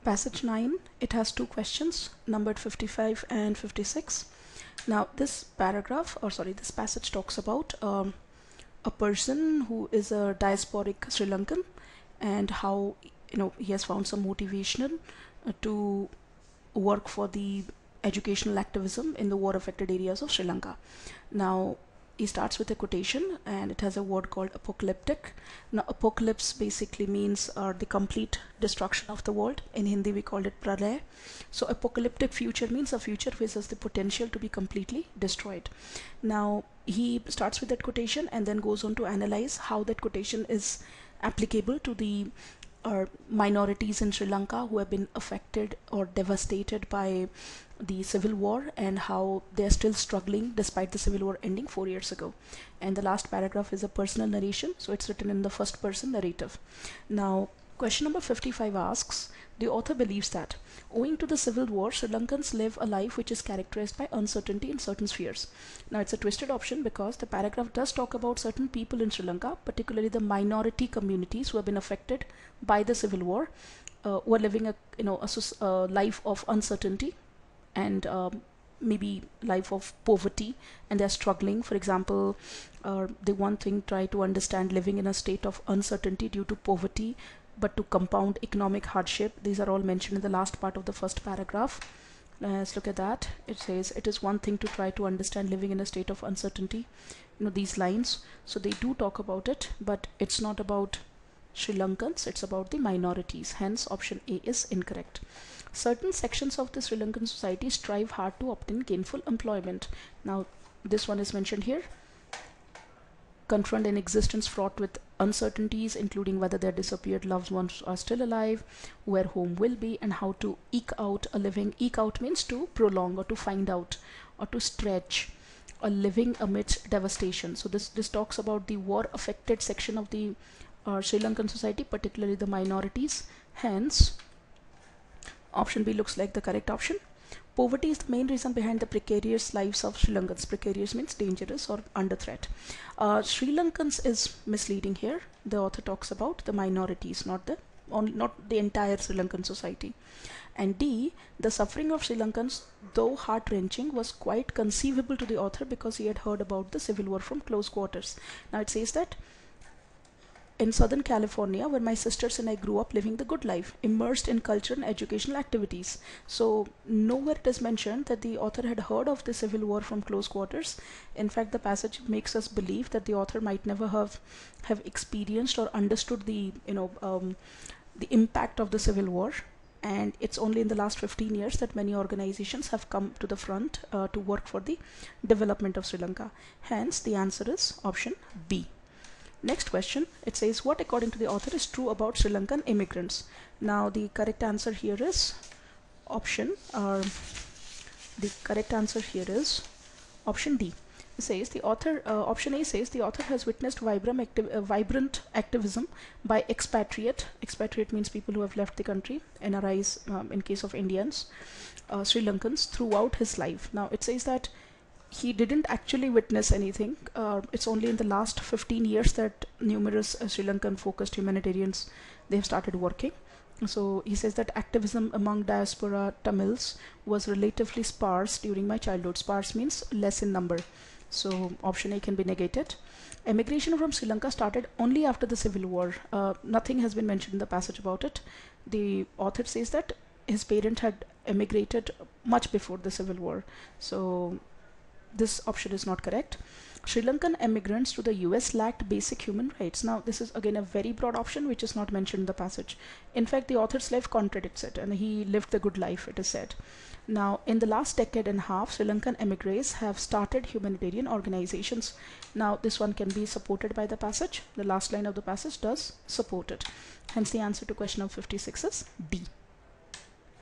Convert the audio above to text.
Passage 9, it has two questions numbered 55 and 56. Now this this passage talks about a person who is a diasporic Sri Lankan and how he has found some motivation to work for the educational activism in the war affected areas of Sri Lanka. Now he starts with a quotation and it has a word called apocalyptic. Now apocalypse basically means the complete destruction of the world. In Hindi we call it pralay. So apocalyptic future means a future which has the potential to be completely destroyed. Now he starts with that quotation and then goes on to analyze how that quotation is applicable to the minorities in Sri Lanka who have been affected or devastated by the civil war and how they're still struggling despite the civil war ending 4 years ago. And the last paragraph is a personal narration, so it's written in the first person narrative. Now question number 55 asks, the author believes that owing to the civil war, Sri Lankans live a life which is characterized by uncertainty in certain spheres. Now it's a twisted option because the paragraph does talk about certain people in Sri Lanka, particularly the minority communities who have been affected by the civil war, who are living a life of uncertainty and maybe life of poverty, and they're struggling. For example, the one thing, try to understand living in a state of uncertainty due to poverty but to compound economic hardship. These are all mentioned in the last part of the first paragraph. Let's look at that. It says it is one thing to try to understand living in a state of uncertainty, these lines. So they do talk about it, but it's not about Sri Lankans, it's about the minorities. Hence option A is incorrect. Certain sections of the Sri Lankan society strive hard to obtain gainful employment. Now this one is mentioned here. Confront an existence fraught with uncertainties, including whether their disappeared loved ones are still alive, where home will be, and how to eke out a living. Eke out means to prolong or to find out or to stretch a living amidst devastation. So this talks about the war affected section of the Sri Lankan society, particularly the minorities. Hence option B looks like the correct option. Poverty is the main reason behind the precarious lives of Sri Lankans. Precarious means dangerous or under threat. Sri Lankans is misleading here. The author talks about the minorities, not the entire Sri Lankan society. And D, the suffering of Sri Lankans, though heart-wrenching, was quite conceivable to the author because he had heard about the civil war from close quarters. Now it says that in Southern California, where my sisters and I grew up living the good life, immersed in culture and educational activities. So nowhere it is mentioned that the author had heard of the civil war from close quarters. In fact, the passage makes us believe that the author might never have experienced or understood the impact of the civil war. And it's only in the last 15 years that many organizations have come to the front to work for the development of Sri Lanka. Hence, the answer is option B. Next question, it says, what according to the author is true about Sri Lankan immigrants? Now the correct answer here is option D. It says the author, option A says the author has witnessed vibrant activism by expatriate means people who have left the country, NRIs in case of Indians, Sri Lankans, throughout his life. Now it says that he didn't actually witness anything. It's only in the last 15 years that numerous Sri Lankan focused humanitarians, they have started working. So he says that activism among diaspora Tamils was relatively sparse during my childhood. Sparse means less in number. So option A can be negated. Emigration from Sri Lanka started only after the civil war. Nothing has been mentioned in the passage about it. The author says that his parents had emigrated much before the civil war. So this option is not correct. Sri Lankan immigrants to the US lacked basic human rights. Now this is again a very broad option which is not mentioned in the passage. In fact, the author's life contradicts it, and he lived the good life, it is said. Now in the last decade and a half, Sri Lankan emigres have started humanitarian organizations. Now this one can be supported by the passage. The last line of the passage does support it. Hence the answer to question number 56 is D.